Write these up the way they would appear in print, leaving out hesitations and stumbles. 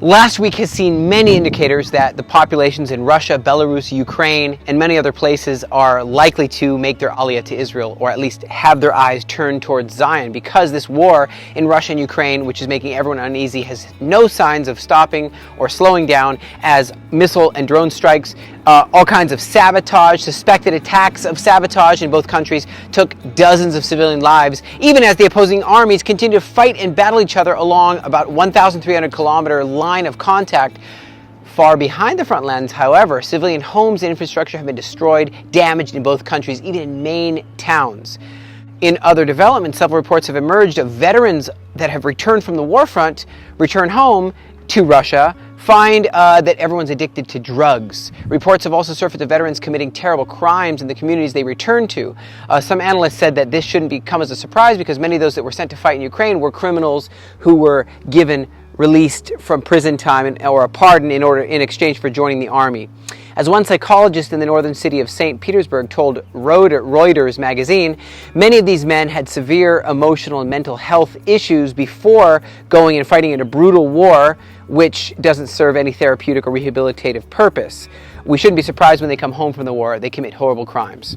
Last week has seen many indicators that the populations in Russia, Belarus, Ukraine, and many other places are likely to make their Aliyah to Israel, or at least have their eyes turned towards Zion, because this war in Russia and Ukraine, which is making everyone uneasy, has no signs of stopping or slowing down, as missile and drone strikes, all kinds of sabotage, suspected attacks of sabotage in both countries took dozens of civilian lives, even as the opposing armies continue to fight and battle each other along about 1,300 kilometer line of contact. Far behind the front lines, however, civilian homes and infrastructure have been destroyed, damaged in both countries, even in main towns. In other developments, several reports have emerged of veterans that have returned from the war front, return home to Russia, find that everyone's addicted to drugs. Reports have also surfaced of veterans committing terrible crimes in the communities they returned to. Some analysts said that this shouldn't come as a surprise, because many of those that were sent to fight in Ukraine were criminals who were given released from prison time or a pardon in exchange for joining the army. As one psychologist in the northern city of St. Petersburg told Reuters magazine, many of these men had severe emotional and mental health issues before going and fighting in a brutal war which doesn't serve any therapeutic or rehabilitative purpose. We shouldn't be surprised when they come home from the war, they commit horrible crimes.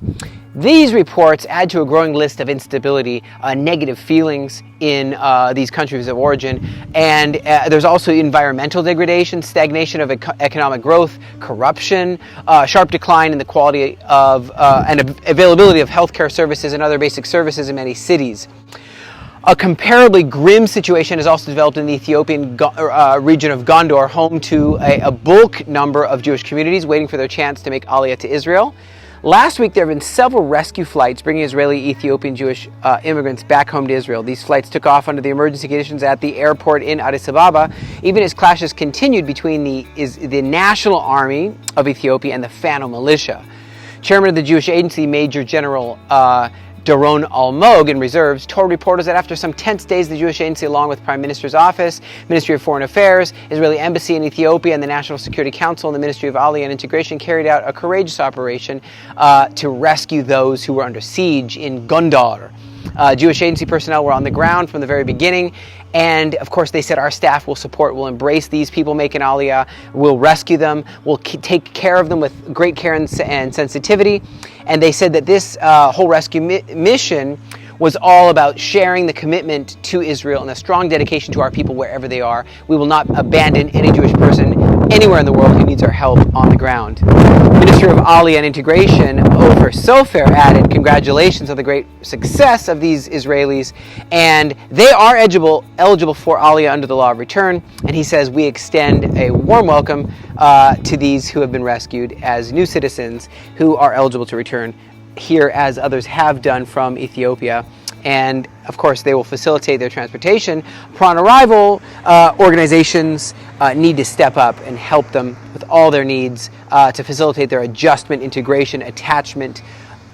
These reports add to a growing list of instability, negative feelings in these countries of origin, and there's also environmental degradation, stagnation of economic growth, corruption, sharp decline in the quality of and availability of healthcare services and other basic services in many cities. A comparably grim situation has also developed in the Ethiopian region of Gondar, home to a bulk number of Jewish communities waiting for their chance to make Aliyah to Israel. Last week, there have been several rescue flights bringing Israeli Ethiopian Jewish immigrants back home to Israel. These flights took off under the emergency conditions at the airport in Addis Ababa, even as clashes continued between the National Army of Ethiopia and the Fano militia. Chairman of the Jewish Agency, Major General Doron Almog in reserves, told reporters that after some tense days, the Jewish Agency, along with Prime Minister's Office, Ministry of Foreign Affairs, Israeli Embassy in Ethiopia, and the National Security Council and the Ministry of Aliyah and Integration carried out a courageous operation to rescue those who were under siege in Gondar. Jewish Agency personnel were on the ground from the very beginning, and of course they said, our staff will support, will embrace these people making Aliyah, will rescue them, will take care of them with great care and sensitivity. And they said that this whole rescue mission was all about sharing the commitment to Israel and a strong dedication to our people wherever they are. We will not abandon any Jewish person anywhere in the world who needs our help on the ground. Minister of Aliyah and Integration, Ofer Sofer, added, congratulations on the great success of these Israelis, and they are eligible for Aliyah under the law of return. And he says, we extend a warm welcome to these who have been rescued as new citizens who are eligible to return here, as others have done from Ethiopia. And of course they will facilitate their transportation. Upon arrival, organizations need to step up and help them with all their needs to facilitate their adjustment, integration, attachment,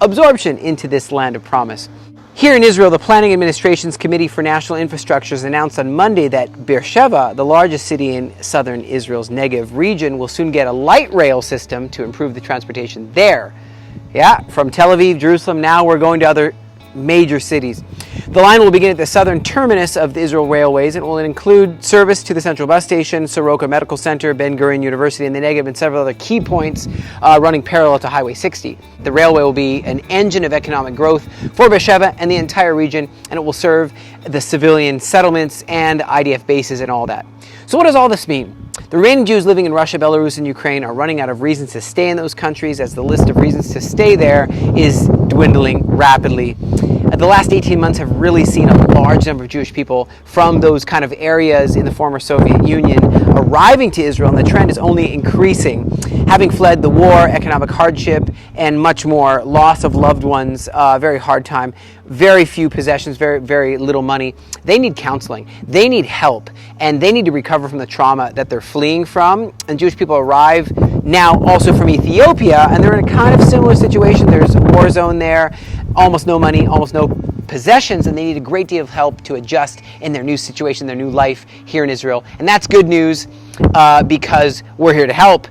absorption into this land of promise. Here in Israel, the Planning Administration's Committee for National Infrastructures announced on Monday that Beersheba, the largest city in southern Israel's Negev region, will soon get a light rail system to improve the transportation there. Yeah, from Tel Aviv, Jerusalem, now we're going to other major cities. The line will begin at the southern terminus of the Israel Railways and will include service to the Central Bus Station, Soroka Medical Center, Ben Gurion University in the Negev, and several other key points running parallel to Highway 60. The railway will be an engine of economic growth for Beersheba and the entire region, and it will serve the civilian settlements and IDF bases and all that. So what does all this mean? The remaining Jews living in Russia, Belarus, and Ukraine are running out of reasons to stay in those countries, as the list of reasons to stay there is dwindling rapidly. The last 18 months have really seen a large number of Jewish people from those kind of areas in the former Soviet Union arriving to Israel, and the trend is only increasing. Having fled the war, economic hardship, and much more, loss of loved ones, very hard time, very few possessions, very, very little money. They need counseling. They need help, and they need to recover from the trauma that they're fleeing from. And Jewish people arrive now also from Ethiopia, and they're in a kind of similar situation. There's a war zone there, almost no money, almost no possessions, and they need a great deal of help to adjust in their new situation, their new life here in Israel. And that's good news because we're here to help.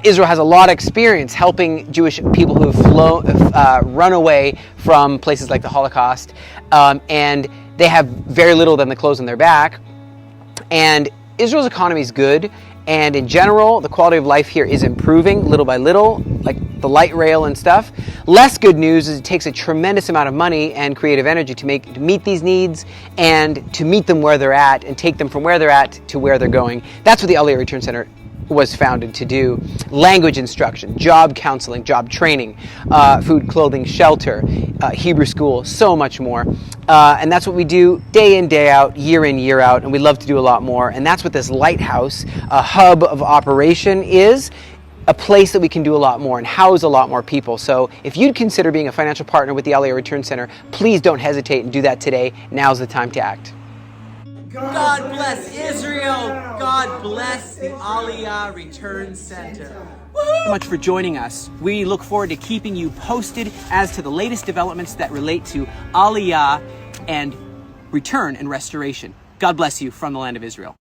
Israel has a lot of experience helping Jewish people who have run away from places like the Holocaust, and they have very little than the clothes on their back. And Israel's economy is good, and in general, the quality of life here is improving little by little, like the light rail and stuff. Less good news is it takes a tremendous amount of money and creative energy to meet these needs and to meet them where they're at and take them from where they're at to where they're going. That's what the Aliyah Return Center was founded to do. Language instruction, job counseling, job training, food, clothing, shelter, Hebrew school, so much more. And that's what we do day in, day out, year in, year out, and we love to do a lot more. And that's what this lighthouse, a hub of operation, is. A place that we can do a lot more and house a lot more people. So if you'd consider being a financial partner with the Aliyah Return Center, please don't hesitate and do that today. Now's the time to act. God bless Israel. God bless the Aliyah Return Center. Thank you so much for joining us. We look forward to keeping you posted as to the latest developments that relate to Aliyah and return and restoration. God bless you from the land of Israel.